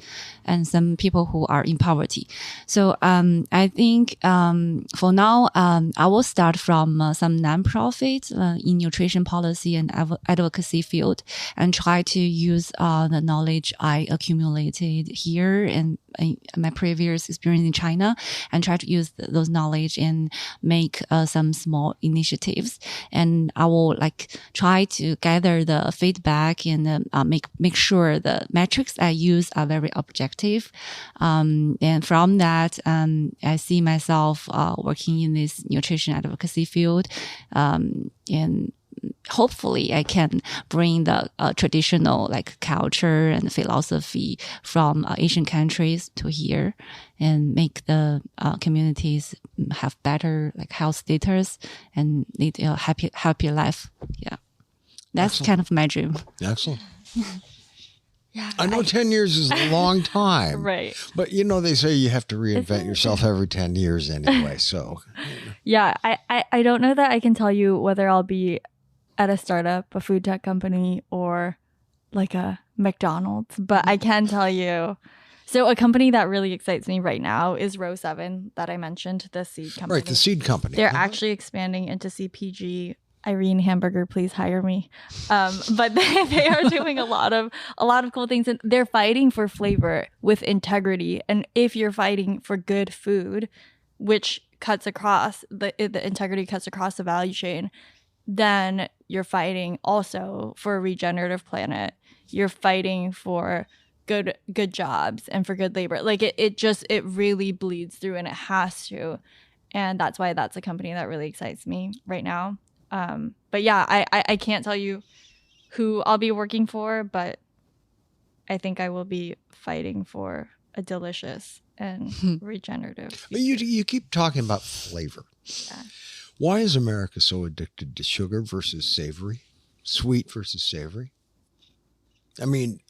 and some people who are in poverty. So I think for now, I will start from some nonprofits in nutrition policy and advocacy field and try to use the knowledge I accumulated here and my previous experience in China and try to use those knowledge and make some small initiatives. And I will try to gather the feedback and make sure the metrics I use are very objective. And from that, I see myself working in this nutrition advocacy field, and hopefully I can bring the traditional culture and philosophy from Asian countries to here and make the communities have better health status and lead a happier life. Yeah, that's Excellent. kind of my dream. Excellent. Yeah, I know 10 years is a long time. Right. But they say you have to reinvent yourself every 10 years anyway. So, Yeah, I don't know that I can tell you whether I'll be at a startup, a food tech company, or a McDonald's, but I can tell you. So a company that really excites me right now is Row 7 that I mentioned, the seed company. right, the seed company. They're actually expanding into CPG. Irene Hamburger, please hire me. But they are doing a lot of cool things, and they're fighting for flavor with integrity. And if you're fighting for good food, which cuts across the integrity cuts across the value chain, then you're fighting also for a regenerative planet. You're fighting for good jobs and for good labor. It really bleeds through, and it has to. And that's why that's a company that really excites me right now. But yeah, I can't tell you who I'll be working for, but I think I will be fighting for a delicious and regenerative. But you keep talking about flavor. Yeah. Why is America so addicted to sugar versus savory, sweet versus savory? I mean,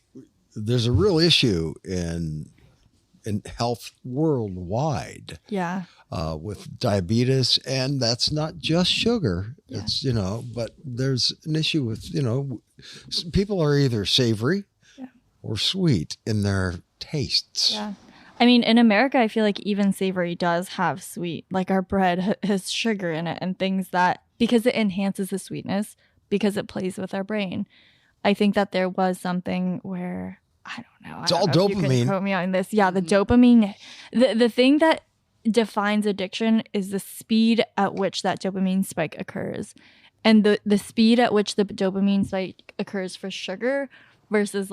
there's a real issue in health worldwide. Yeah. With diabetes, and that's not just sugar. Yeah. It's, but there's an issue with, people are either savory or sweet in their tastes. Yeah. I mean, in America, I feel like even savory does have sweet. Like our bread has sugar in it and things that, because it enhances the sweetness, because it plays with our brain. I think that there was something where, I don't know. It's all dopamine. You quote me on this. Yeah, the dopamine. The thing that defines addiction is the speed at which that dopamine spike occurs. And the speed at which the dopamine spike occurs for sugar versus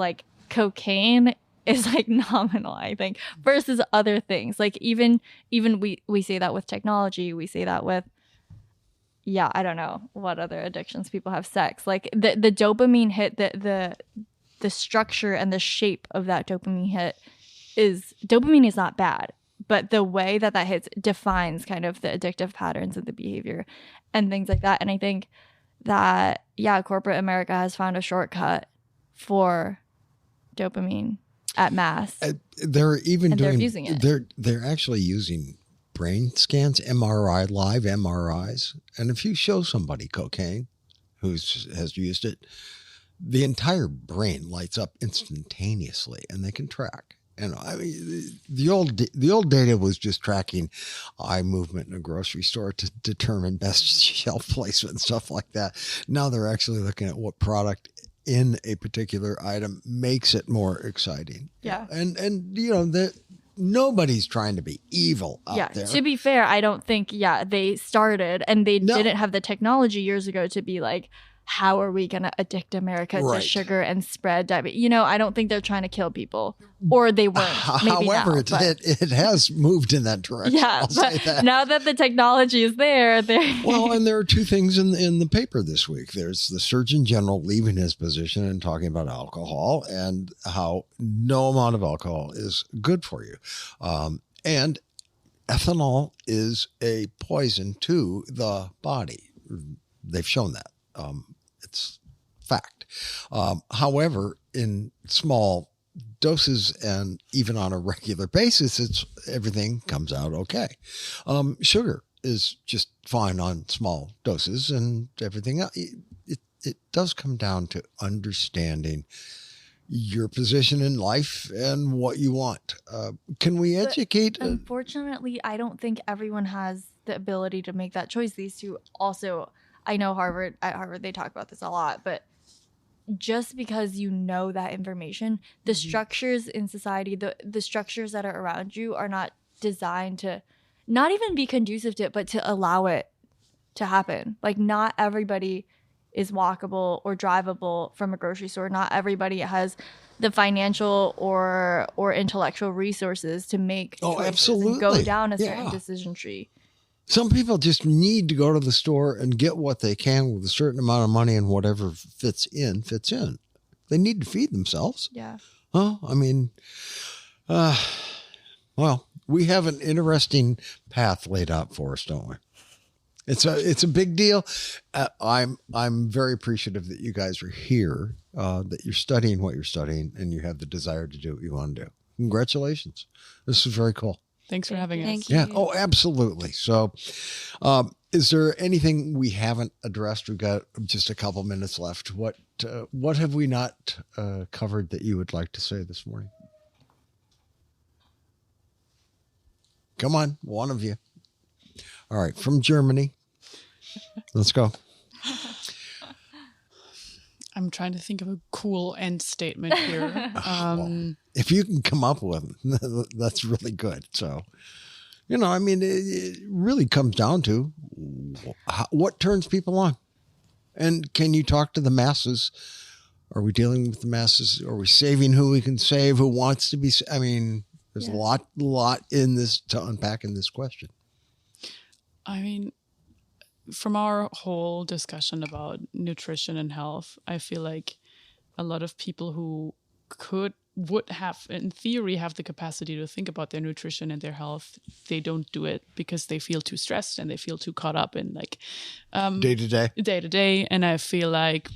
cocaine is nominal, I think, versus other things. Even we say that with technology, we say that with, I don't know what other addictions people have. Sex, the dopamine hit, the structure and the shape of that dopamine hit dopamine is not bad, but the way that hits defines kind of the addictive patterns of the behavior and things like that. And I think that, corporate America has found a shortcut for dopamine at mass. They're even they're using it. They're actually using brain scans, live MRIs. And if you show somebody cocaine who has used it, the entire brain lights up instantaneously, and they can track. I mean, the old data was just tracking eye movement in a grocery store to determine best shelf placement and stuff like that. Now they're actually looking at what product in a particular item makes it more exciting. Yeah. And nobody's trying to be evil out there. To be fair, I don't think, they started and they didn't have the technology years ago to be how are we going to addict America to sugar and spread diabetes? I don't think they're trying to kill people, or they weren't. Maybe However, now, it has moved in that direction. Yeah, but now that the technology is there, well, and there are two things in the paper this week. There's the Surgeon General leaving his position and talking about alcohol and how no amount of alcohol is good for you. And ethanol is a poison to the body. They've shown that. It's fact. However, in small doses and even on a regular basis, everything comes out okay. Sugar is just fine on small doses, and everything else. It does come down to understanding your position in life and what you want. Can we educate? Unfortunately, I don't think everyone has the ability to make that choice. These two also, I know at Harvard, they talk about this a lot, but just because you know that information, the structures in society, the structures that are around you are not designed to not even be conducive to it, but to allow it to happen. Like, not everybody is walkable or drivable from a grocery store. Not everybody has the financial or intellectual resources to make choices absolutely. and go down a certain decision tree. Some people just need to go to the store and get what they can with a certain amount of money, and whatever fits in. They need to feed themselves. Yeah. Well, I mean, well, we have an interesting path laid out for us, don't we? It's a big deal. I'm very appreciative that you guys are here, that you're studying what you're studying, and you have the desire to do what you want to do. Congratulations. This is very cool. Thanks for having us. Thank you. Yeah. Oh, absolutely. So, is there anything we haven't addressed? We've got just a couple minutes left. What have we not covered that you would like to say this morning? Come on, one of you. All right, from Germany. Let's go. I'm trying to think of a cool end statement here. Well, if you can come up with them, that's really good. So, I mean, it really comes down to what turns people on. And can you talk to the masses? Are we dealing with the masses? Are we saving who we can save? Who wants to be? I mean, there's a lot in this to unpack in this question. I mean, from our whole discussion about nutrition and health, I feel like a lot of people who would have, in theory, have the capacity to think about their nutrition and their health, they don't do it because they feel too stressed and they feel too caught up in day to day. And I feel like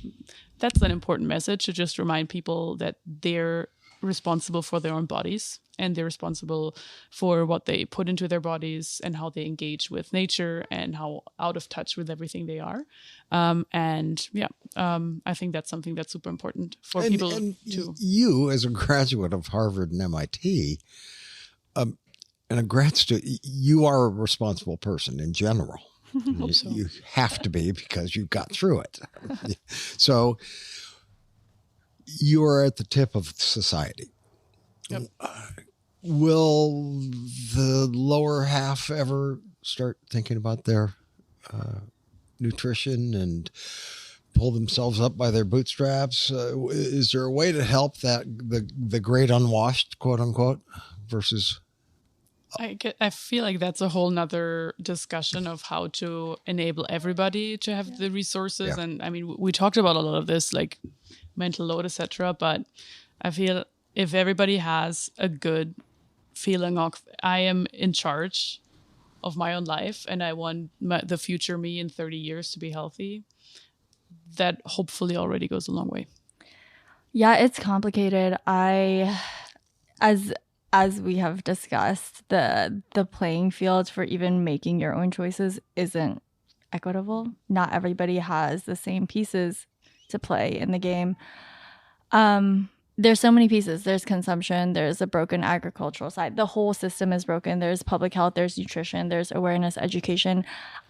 that's an important message to just remind people that they're responsible for their own bodies, and they're responsible for what they put into their bodies and how they engage with nature and how out of touch with everything they are. I think that's something that's super important for people to. You, as a graduate of Harvard and MIT, and a grad student, you are a responsible person in general. Hope so. You have to be, because you got through it. So you are at the tip of society. Yep. Will the lower half ever start thinking about their nutrition and pull themselves up by their bootstraps? Is there a way to help that the great unwashed, quote unquote, versus? I feel like that's a whole nother discussion of how to enable everybody to have the resources. Yeah. And I mean, we talked about a lot of this, like mental load, etc. But I feel if everybody has a good feeling of I am in charge of my own life and I want the future me in 30 years to be healthy, that hopefully already goes a long way. Yeah, it's complicated. As we have discussed, the playing field for even making your own choices isn't equitable. Not everybody has the same pieces to play in the game. There's so many pieces. There's consumption. There's a broken agricultural side. The whole system is broken. There's public health. There's nutrition. There's awareness, education.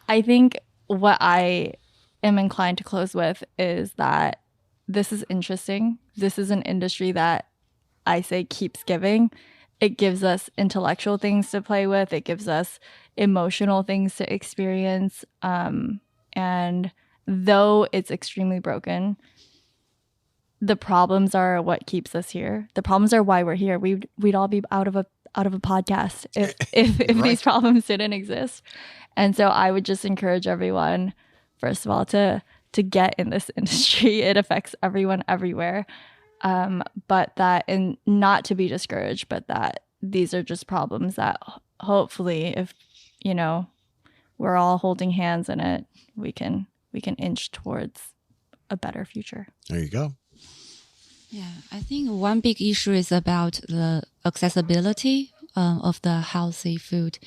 I think what I am inclined to close with is that this is interesting. This is an industry that I say keeps giving. It gives us intellectual things to play with. It gives us emotional things to experience. And though it's extremely broken, the problems are what keeps us here. The problems are why we're here. We'd all be out of a podcast if right. These problems didn't exist. And so I would just encourage everyone, first of all, to get in this industry. It affects everyone everywhere. But that, and not to be discouraged, but that these are just problems that hopefully, if we're all holding hands in it, we can inch towards a better future. There you go. Yeah, I think one big issue is about the accessibility of the healthy food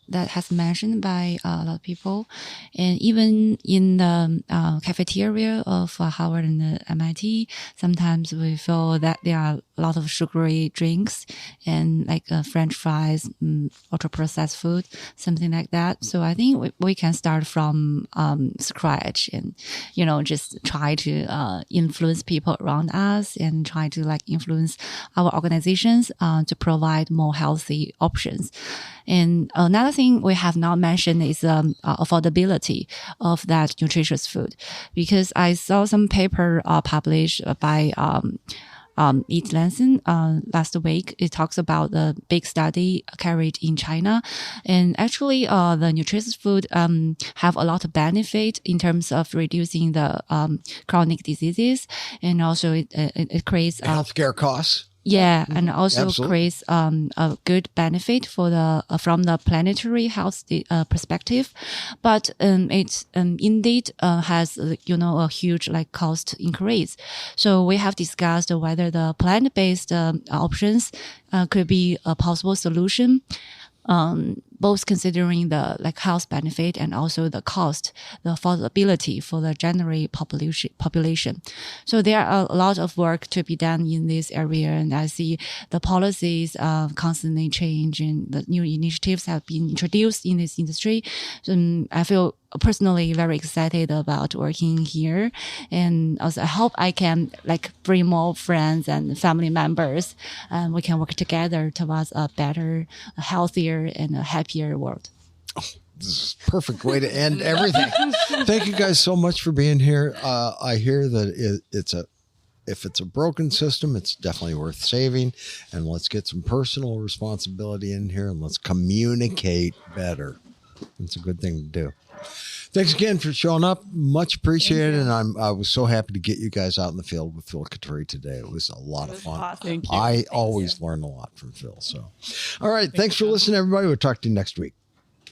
that has mentioned by a lot of people. And even in the cafeteria of Howard and the MIT, sometimes we feel that there are a lot of sugary drinks and like French fries, ultra processed food, something like that. So I think we can start from scratch and, just try to influence people around us and try to like influence our organizations to provide more healthy options. And another thing we have not mentioned is affordability of that nutritious food, because I saw some paper published by Eat Lancing last week. It talks about the big study carried in China, and actually the nutritious food have a lot of benefit in terms of reducing the chronic diseases, and also it creates healthcare costs. Yeah, and also Absolutely. creates a good benefit for the from the planetary health perspective, but it indeed has a huge like cost increase. So we have discussed whether the plant-based options could be a possible solution. Both considering the like health benefit and also the cost, the affordability for the general population. So there are a lot of work to be done in this area, and I see the policies constantly change and the new initiatives have been introduced in this industry. I feel personally very excited about working here, and also I hope I can like bring more friends and family members, and we can work together towards a better, a healthier, and a happier world. This is a perfect way to end everything. Thank you guys so much for being here. I hear that if it's a broken system, it's definitely worth saving. And let's get some personal responsibility in here, and let's communicate better. It's a good thing to do. Thanks again for showing up. Much appreciated. And I was so happy to get you guys out in the field with Phil Couturi today. It was a lot of fun. Awesome. Thank you. I always learn a lot from Phil. So, all right. Thanks for listening, everybody. We'll talk to you next week.